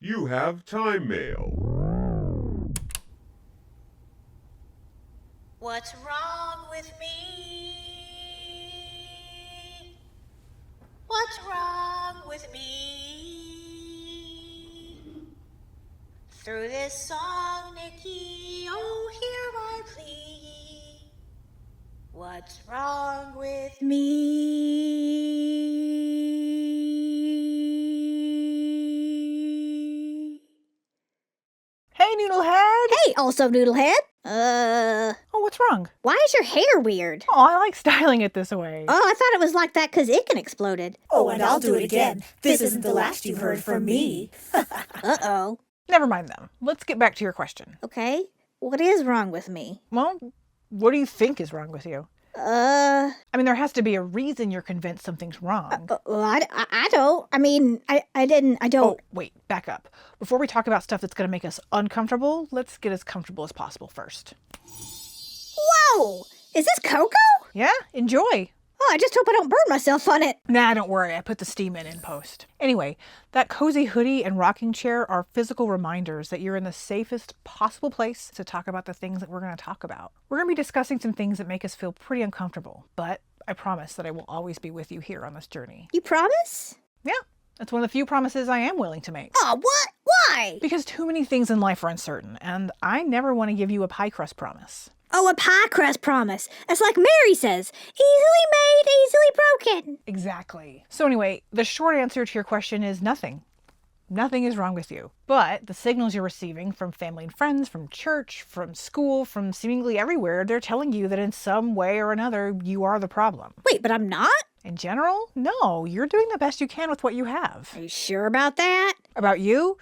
You have time mail. What's wrong with me? What's wrong with me? Through this song, Niki, oh, hear my plea. What's wrong with me? Hey, Noodlehead! Hey, also Noodlehead. Oh, what's wrong? Why is your hair weird? Oh, I like styling it this way. Oh, I thought it was like that because Icken exploded. Oh, and I'll do it again. This isn't the last you've heard from me. Uh-oh. Never mind them. Let's get back to your question. Okay, what is wrong with me? Well, what do you think is wrong with you? I mean, there has to be a reason you're convinced something's wrong. Well, I don't. I mean, I don't. Oh, wait, back up. Before we talk about stuff that's going to make us uncomfortable, let's get as comfortable as possible first. Whoa! Is this cocoa? Yeah, enjoy. Oh, I just hope I don't burn myself on it. Nah, don't worry. I put the steam in post. Anyway, that cozy hoodie and rocking chair are physical reminders that you're in the safest possible place to talk about the things that we're going to talk about. We're going to be discussing some things that make us feel pretty uncomfortable, but I promise that I will always be with you here on this journey. You promise? Yeah, that's one of the few promises I am willing to make. Oh, what? Why? Because too many things in life are uncertain, and I never want to give you a pie crust promise. Oh, a pie crust promise. It's like Mary says, easily made, easily broken. Exactly. So anyway, the short answer to your question is nothing. Nothing is wrong with you. But the signals you're receiving from family and friends, from church, from school, from seemingly everywhere, they're telling you that in some way or another, you are the problem. Wait, but I'm not? In general, no. You're doing the best you can with what you have. Are you sure about that? About you?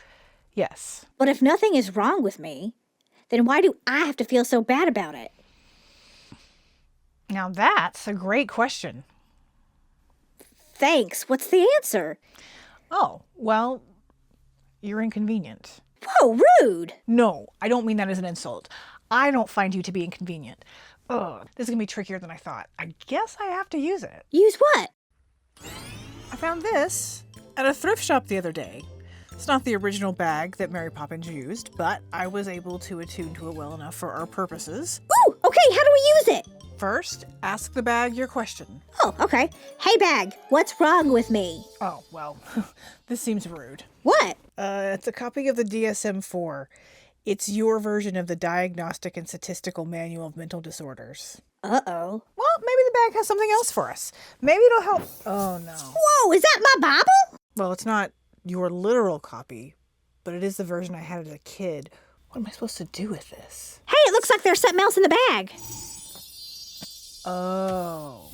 Yes. But if nothing is wrong with me, then why do I have to feel so bad about it? Now that's a great question. Thanks. What's the answer? Oh, well, you're inconvenient. Whoa, rude. No, I don't mean that as an insult. I don't find you to be inconvenient. Ugh, this is going to be trickier than I thought. I guess I have to use it. Use what? I found this at a thrift shop the other day. It's not the original bag that Mary Poppins used, but I was able to attune to it well enough for our purposes. Ooh, okay, how do we use it? First, ask the bag your question. Oh, okay. Hey, bag, what's wrong with me? Oh, well, this seems rude. What? It's a copy of the DSM-4. It's your version of the Diagnostic and Statistical Manual of Mental Disorders. Uh-oh. Well, maybe the bag has something else for us. Maybe it'll help. Oh, no. Whoa, is that my Bible? Well, it's not your literal copy, but it is the version I had as a kid. What am I supposed to do with this? Hey, it looks like there's something else in the bag. Oh.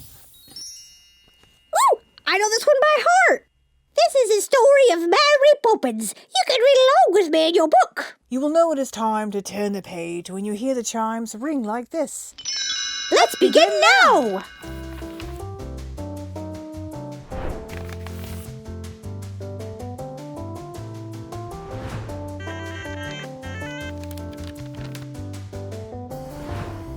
Ooh, I know this one by heart. This is the story of Mary Poppins. You can read along with me in your book. You will know it is time to turn the page when you hear the chimes ring like this. Let's begin now.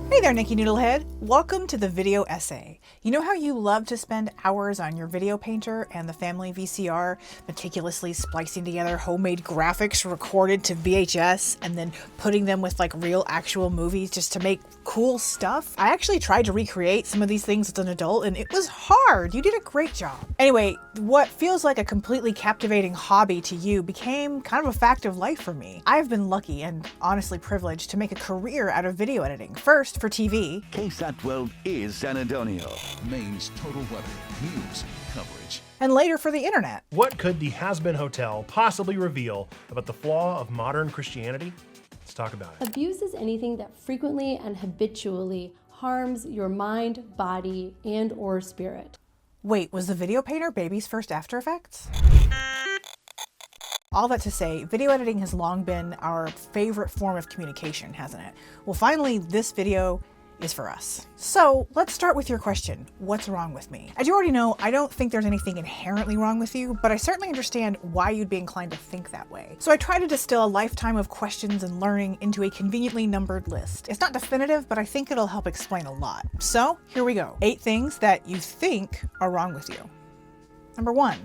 Hey there, Niki Noodlehead. Welcome to the video essay. You know how you love to spend hours on your video painter and the family VCR, meticulously splicing together homemade graphics recorded to VHS and then putting them with like real actual movies just to make cool stuff? I actually tried to recreate some of these things as an adult and it was hard. You did a great job. Anyway, what feels like a completely captivating hobby to you became kind of a fact of life for me. I've been lucky and honestly privileged to make a career out of video editing. First for TV. KSAT 12 is San Antonio. Maine's total weather, news, coverage. And later for the internet. What could the Has-Been Hotel possibly reveal about the flaw of modern Christianity? Let's talk about it. Abuse is anything that frequently and habitually harms your mind, body, and or spirit. Wait, was the video painter baby's first After Effects? All that to say, video editing has long been our favorite form of communication, hasn't it? Well, finally, this video is for us. So let's start with your question. What's wrong with me? As you already know, I don't think there's anything inherently wrong with you, but I certainly understand why you'd be inclined to think that way. So I try to distill a lifetime of questions and learning into a conveniently numbered list. It's not definitive, but I think it'll help explain a lot. So here we go. 8 things that you think are wrong with you. Number 1,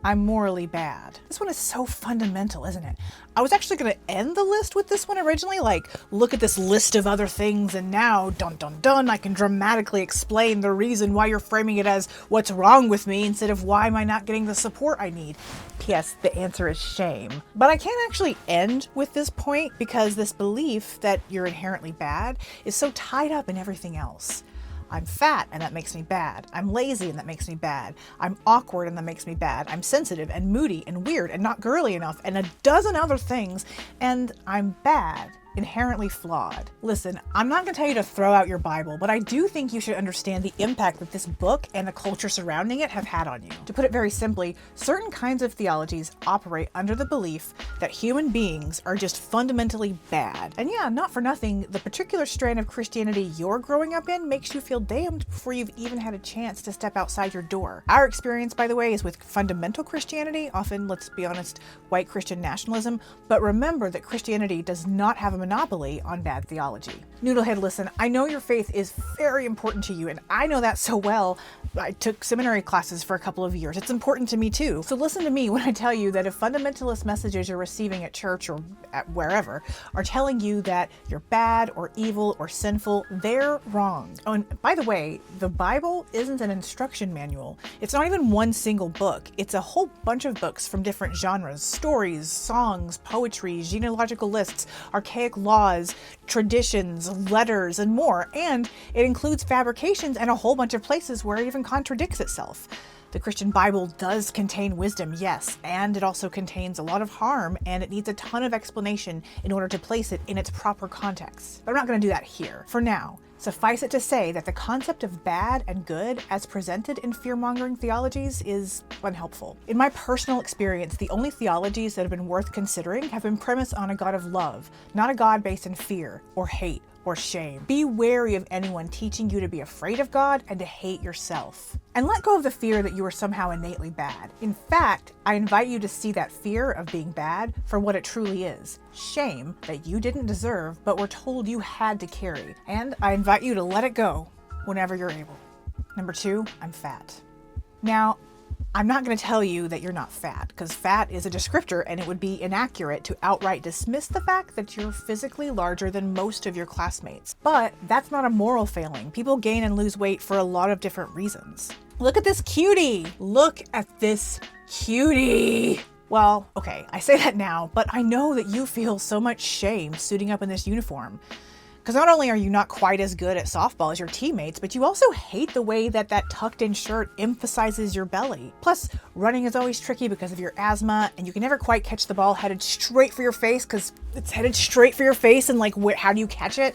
I'm morally bad. This one is so fundamental, isn't it? I was actually going to end the list with this one originally, like, look at this list of other things, and now, dun dun dun, I can dramatically explain the reason why you're framing it as what's wrong with me instead of why am I not getting the support I need. P.S. The answer is shame. But I can't actually end with this point because this belief that you're inherently bad is so tied up in everything else. I'm fat and that makes me bad. I'm lazy and that makes me bad. I'm awkward and that makes me bad. I'm sensitive and moody and weird and not girly enough and a dozen other things, and I'm bad. Inherently flawed. Listen, I'm not going to tell you to throw out your Bible, but I do think you should understand the impact that this book and the culture surrounding it have had on you. To put it very simply, certain kinds of theologies operate under the belief that human beings are just fundamentally bad. And yeah, not for nothing, the particular strand of Christianity you're growing up in makes you feel damned before you've even had a chance to step outside your door. Our experience, by the way, is with fundamental Christianity, often, let's be honest, white Christian nationalism, but remember that Christianity does not have a monopoly on bad theology. Noodlehead, listen, I know your faith is very important to you, and I know that so well. I took seminary classes for a couple of years. It's important to me too. So listen to me when I tell you that if fundamentalist messages you're receiving at church or at wherever are telling you that you're bad or evil or sinful, they're wrong. Oh, and by the way, the Bible isn't an instruction manual. It's not even one single book. It's a whole bunch of books from different genres: stories, songs, poetry, genealogical lists, archaic laws, traditions, letters, and more. And it includes fabrications and a whole bunch of places where it even contradicts itself. The Christian Bible does contain wisdom, yes, and it also contains a lot of harm, and it needs a ton of explanation in order to place it in its proper context. But I'm not going to do that here. For now, suffice it to say that the concept of bad and good as presented in fear-mongering theologies is unhelpful. In my personal experience, the only theologies that have been worth considering have been premised on a God of love, not a God based in fear or hate or shame. Be wary of anyone teaching you to be afraid of God and to hate yourself. And let go of the fear that you are somehow innately bad. In fact, I invite you to see that fear of being bad for what it truly is: shame that you didn't deserve but were told you had to carry. And I invite you to let it go whenever you're able. Number 2, I'm fat. Now, I'm not going to tell you that you're not fat, because fat is a descriptor and it would be inaccurate to outright dismiss the fact that you're physically larger than most of your classmates. But that's not a moral failing. People gain and lose weight for a lot of different reasons. Look at this cutie! Look at this cutie! Well, okay, I say that now, but I know that you feel so much shame suiting up in this uniform. Because not only are you not quite as good at softball as your teammates, but you also hate the way that that tucked-in shirt emphasizes your belly. Plus, running is always tricky because of your asthma, and you can never quite catch the ball headed straight for your face because it's headed straight for your face, and like, how do you catch it?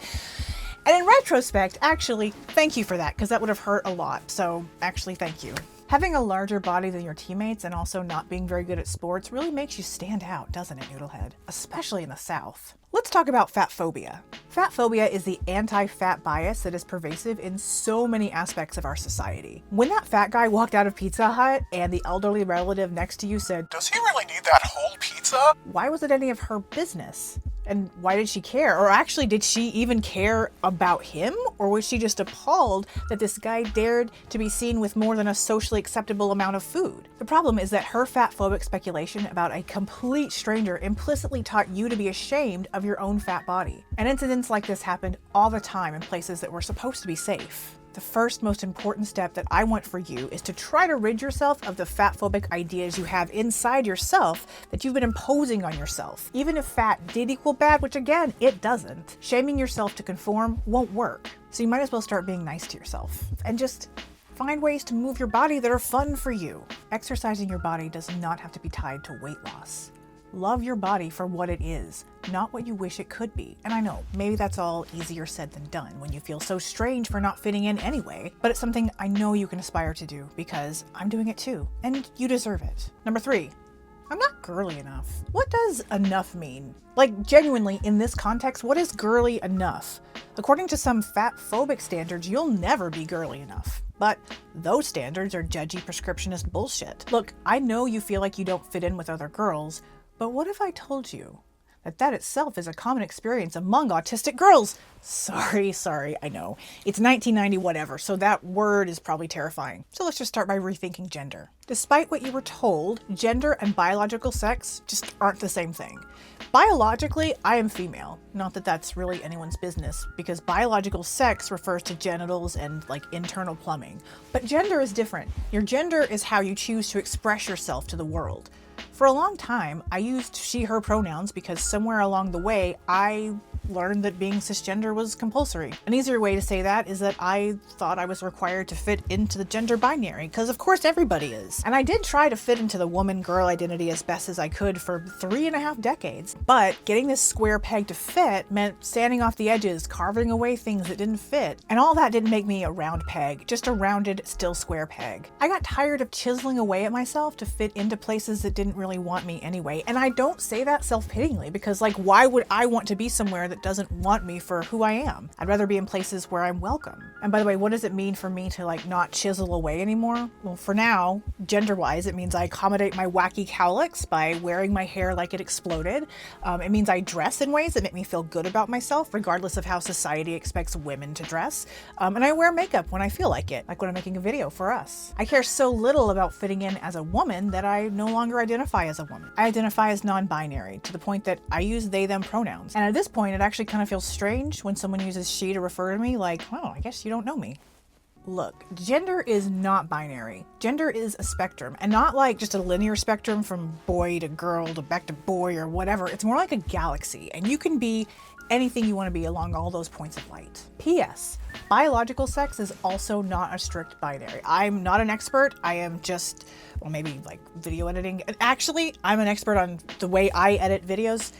And in retrospect, actually, thank you for that, because that would have hurt a lot. So actually, thank you. Having a larger body than your teammates and also not being very good at sports really makes you stand out, doesn't it, Noodlehead? Especially in the South. Let's talk about fat phobia. Fat phobia is the anti-fat bias that is pervasive in so many aspects of our society. When that fat guy walked out of Pizza Hut and the elderly relative next to you said, Does he really need that whole pizza? why was it any of her business? And why did she care? Or actually, did she even care about him? Or was she just appalled that this guy dared to be seen with more than a socially acceptable amount of food? The problem is that her fat-phobic speculation about a complete stranger implicitly taught you to be ashamed of your own fat body. And incidents like this happened all the time in places that were supposed to be safe. The first most important step that I want for you is to try to rid yourself of the fat-phobic ideas you have inside yourself that you've been imposing on yourself. Even if fat did equal bad, which again, it doesn't, shaming yourself to conform won't work. So you might as well start being nice to yourself and just find ways to move your body that are fun for you. Exercising your body does not have to be tied to weight loss. Love your body for what it is, not what you wish it could be. And I know, maybe that's all easier said than done when you feel so strange for not fitting in anyway, but it's something I know you can aspire to do because I'm doing it too, and you deserve it. Number 3, I'm not girly enough. What does enough mean? Like, genuinely, in this context, what is girly enough? According to some fat-phobic standards, you'll never be girly enough. But those standards are judgy prescriptionist bullshit. Look, I know you feel like you don't fit in with other girls, but what if I told you that itself is a common experience among autistic girls. Sorry, I know. It's 1990 whatever, so that word is probably terrifying. So let's just start by rethinking gender. Despite what you were told, gender and biological sex just aren't the same thing. Biologically, I am female. Not that that's really anyone's business, because biological sex refers to genitals and like internal plumbing. But gender is different. Your gender is how you choose to express yourself to the world. For a long time, I used she, her pronouns because somewhere along the way, I learned that being cisgender was compulsory. An easier way to say that is that I thought I was required to fit into the gender binary, because of course everybody is. And I did try to fit into the woman-girl identity as best as I could for 3.5 decades. But getting this square peg to fit meant standing off the edges, carving away things that didn't fit. And all that didn't make me a round peg, just a rounded, still square peg. I got tired of chiseling away at myself to fit into places that didn't really want me anyway. And I don't say that self-pityingly, because like, why would I want to be somewhere that doesn't want me for who I am? I'd rather be in places where I'm welcome. And by the way, what does it mean for me to like not chisel away anymore? Well, for now, gender-wise, it means I accommodate my wacky cowlicks by wearing my hair like it exploded. It means I dress in ways that make me feel good about myself, regardless of how society expects women to dress. And I wear makeup when I feel like it, like when I'm making a video for us. I care so little about fitting in as a woman that I no longer identify as a woman. I identify as non-binary, to the point that I use they, them pronouns. And at this point, it actually kind of feels strange when someone uses she to refer to me, like, oh, I guess you don't know me. Look, gender is not binary. Gender is a spectrum, and not like just a linear spectrum from boy to girl to back to boy or whatever. It's more like a galaxy, and you can be anything you want to be along all those points of light. P.S. Biological sex is also not a strict binary. I'm not an expert. I am just, well, maybe like video editing. Actually, I'm an expert on the way I edit videos,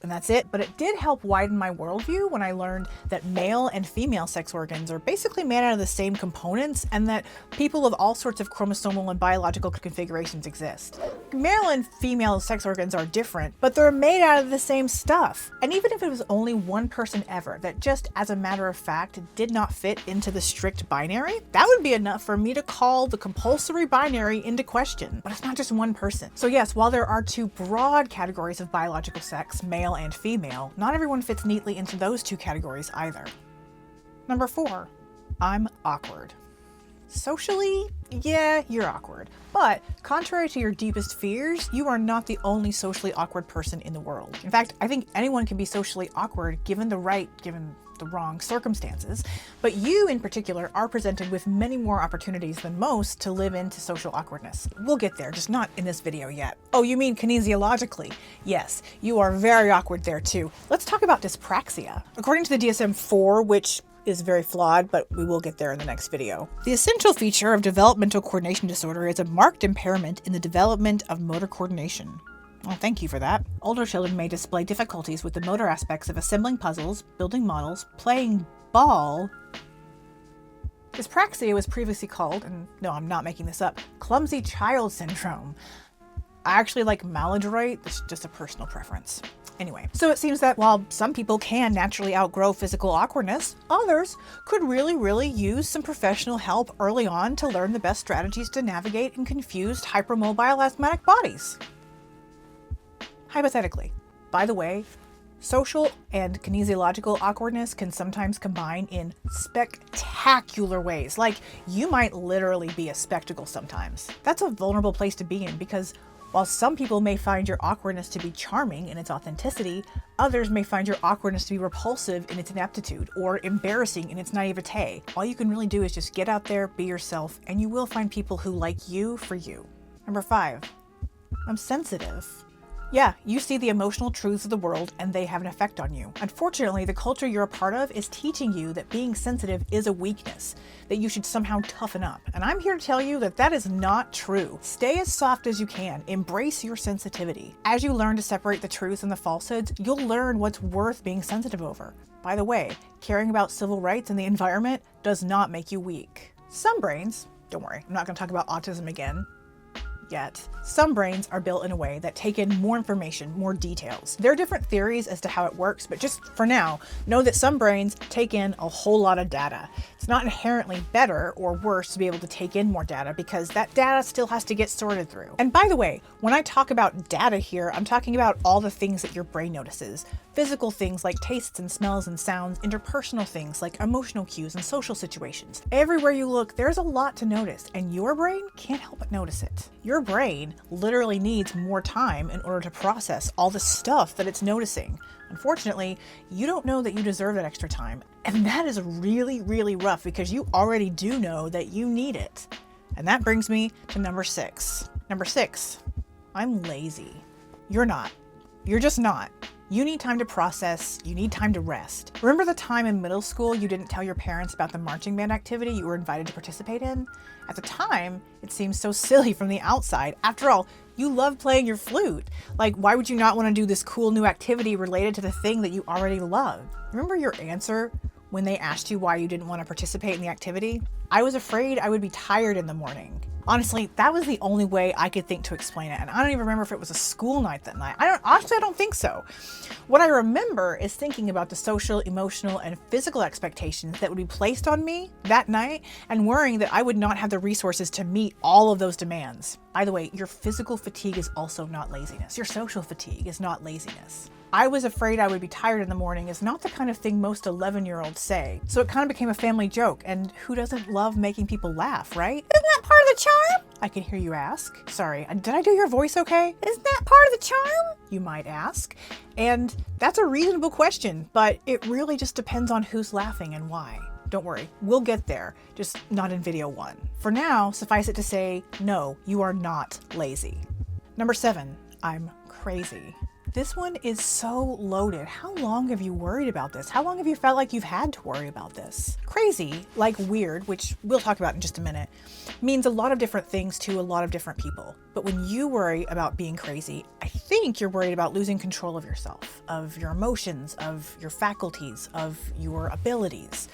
and that's it. But it did help widen my worldview when I learned that male and female sex organs are basically made out of the same components, and that people of all sorts of chromosomal and biological configurations exist. Male and female sex organs are different, but they're made out of the same stuff. And even if it was only one person ever that just as a matter of fact did not fit into the strict binary, that would be enough for me to call the compulsory binary into question. But it's not just one person. So yes, while there are two broad categories of biological sex, male and female, not everyone fits neatly into those two categories either. Number 4, I'm awkward. Socially, yeah, you're awkward. But contrary to your deepest fears, you are not the only socially awkward person in the world. In fact, I think anyone can be socially awkward given the wrong circumstances, but you in particular are presented with many more opportunities than most to live into social awkwardness. We'll get there, just not in this video yet. Oh, you mean kinesiologically? Yes, you are very awkward there too. Let's talk about dyspraxia. According to the DSM-4, which is very flawed, but we will get there in the next video. The essential feature of developmental coordination disorder is a marked impairment in the development of motor coordination. Well, thank you for that. Older children may display difficulties with the motor aspects of assembling puzzles, building models, playing ball. Dyspraxia was previously called, and no, I'm not making this up, clumsy child syndrome. I actually like maladroit, it's just a personal preference. Anyway, so it seems that while some people can naturally outgrow physical awkwardness, others could really use some professional help early on to learn the best strategies to navigate in confused, hypermobile asthmatic bodies. Hypothetically. By the way, social and kinesiological awkwardness can sometimes combine in spectacular ways. Like, you might literally be a spectacle sometimes. That's a vulnerable place to be in, because while some people may find your awkwardness to be charming in its authenticity, others may find your awkwardness to be repulsive in its ineptitude, or embarrassing in its naivete. All you can really do is just get out there, be yourself, and you will find people who like you for you. Number 5, I'm sensitive. Yeah, you see the emotional truths of the world and they have an effect on you. Unfortunately, the culture you're a part of is teaching you that being sensitive is a weakness, that you should somehow toughen up. And I'm here to tell you that that is not true. Stay as soft as you can. Embrace your sensitivity. As you learn to separate the truth and the falsehoods, you'll learn what's worth being sensitive over. By the way, caring about civil rights and the environment does not make you weak. Some brains, don't worry, I'm not going to talk about autism again. yet, some brains are built in a way that take in more information, more details. There are different theories as to how it works, but just for now, know that some brains take in a whole lot of data. It's not inherently better or worse to be able to take in more data because that data still has to get sorted through. And by the way, when I talk about data here, I'm talking about all the things that your brain notices. Physical things like tastes and smells and sounds, interpersonal things like emotional cues and social situations. Everywhere you look, there's a lot to notice, and your brain can't help but notice it. Your brain literally needs more time in order to process all the stuff that it's noticing. Unfortunately, you don't know that you deserve that extra time, and that is really, really rough because you already do know that you need it. And that brings me to number 6. Number 6, I'm lazy. You're not. You're just not. You need time to process, you need time to rest. Remember the time in middle school you didn't tell your parents about the marching band activity you were invited to participate in? At the time, it seemed so silly from the outside. After all, you loved playing your flute. Like, why would you not want to do this cool new activity related to the thing that you already loved? Remember your answer when they asked you why you didn't want to participate in the activity? I was afraid I would be tired in the morning. Honestly, that was the only way I could think to explain it, and I don't even remember if it was a school night that night. I don't think so. What I remember is thinking about the social, emotional, and physical expectations that would be placed on me that night and worrying that I would not have the resources to meet all of those demands. By the way, your physical fatigue is also not laziness. Your social fatigue is not laziness. I was afraid I would be tired in the morning is not the kind of thing most 11-year-olds say. So it kind of became a family joke, and who doesn't love making people laugh, right? Isn't that part of the charm? I can hear you ask. Sorry, did I do your voice okay? Isn't that part of the charm? You might ask. And that's a reasonable question, but it really just depends on who's laughing and why. Don't worry, we'll get there, just not in video 1. For now, suffice it to say, no, you are not lazy. Number 7, I'm crazy. This one is so loaded. How long have you worried about this? How long have you felt like you've had to worry about this? Crazy, like weird, which we'll talk about in just a minute, means a lot of different things to a lot of different people. But when you worry about being crazy, I think you're worried about losing control of yourself, of your emotions, of your faculties, of your abilities,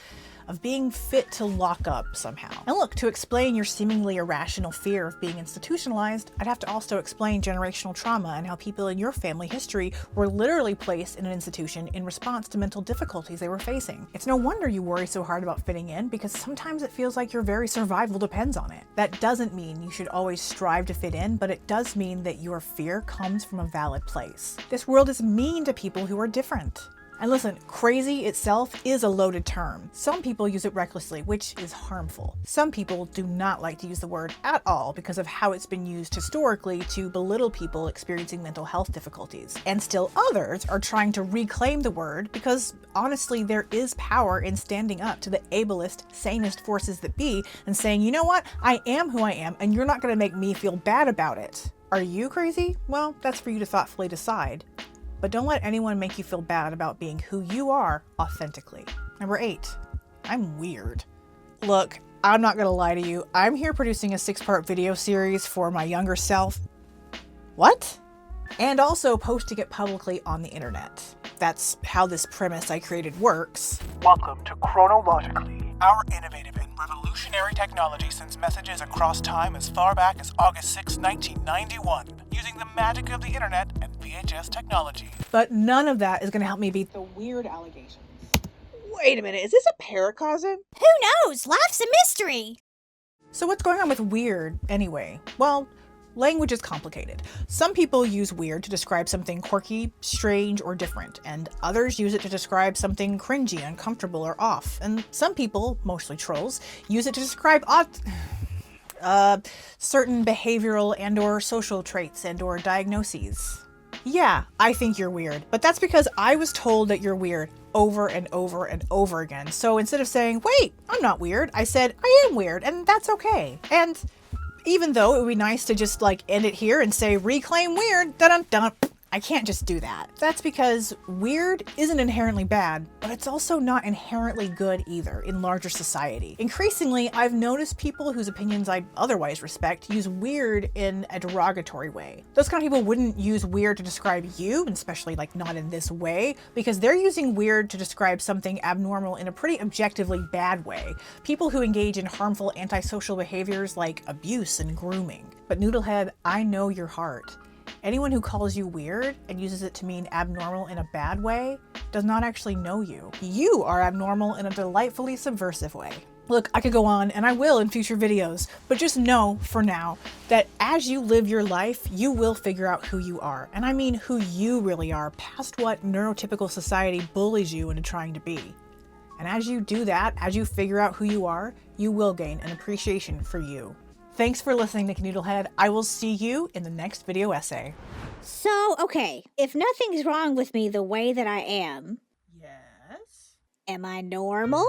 of being fit to lock up somehow. And look, to explain your seemingly irrational fear of being institutionalized, I'd have to also explain generational trauma and how people in your family history were literally placed in an institution in response to mental difficulties they were facing. It's no wonder you worry so hard about fitting in, because sometimes it feels like your very survival depends on it. That doesn't mean you should always strive to fit in, but it does mean that your fear comes from a valid place. This world is mean to people who are different. And listen, crazy itself is a loaded term. Some people use it recklessly, which is harmful. Some people do not like to use the word at all because of how it's been used historically to belittle people experiencing mental health difficulties. And still others are trying to reclaim the word because honestly, there is power in standing up to the ableist, sanest forces that be and saying, you know what, I am who I am and you're not gonna make me feel bad about it. Are you crazy? Well, that's for you to thoughtfully decide. But don't let anyone make you feel bad about being who you are authentically. Number 8, I'm weird. Look, I'm not gonna lie to you. I'm here producing a 6-part video series for my younger self. What? And also posting it publicly on the internet. That's how this premise I created works. Welcome to Chronologically, our innovative and revolutionary technology sends messages across time as far back as August 6, 1991, using the magic of the internet and VHS technology. But none of that is going to help me beat the weird allegations. Wait a minute, is this a paracosm? Who knows? Life's a mystery. So what's going on with weird anyway? Well, language is complicated. Some people use weird to describe something quirky, strange, or different, and others use it to describe something cringy, uncomfortable, or off. And some people, mostly trolls, use it to describe certain behavioral and/or social traits and/or diagnoses. Yeah, I think you're weird, but that's because I was told that you're weird over and over and over again. So instead of saying, wait, I'm not weird, I said, I am weird, and that's okay. And even though it would be nice to just end it here and say, reclaim weird, dun-dun-dun, I can't just do that. That's because weird isn't inherently bad, but it's also not inherently good either in larger society. Increasingly, I've noticed people whose opinions I otherwise respect use weird in a derogatory way. Those kind of people wouldn't use weird to describe you, and especially like not in this way, because they're using weird to describe something abnormal in a pretty objectively bad way. People who engage in harmful antisocial behaviors like abuse and grooming. But Noodlehead, I know your heart. Anyone who calls you weird and uses it to mean abnormal in a bad way does not actually know you. You are abnormal in a delightfully subversive way. Look, I could go on, and I will in future videos, but just know, for now, that as you live your life, you will figure out who you are. And I mean who you really are, past what neurotypical society bullies you into trying to be. And as you do that, as you figure out who you are, you will gain an appreciation for you. Thanks for listening, Niki Noodlehead. I will see you in the next video essay. So, okay, if nothing's wrong with me the way that I am, Yes? am I normal?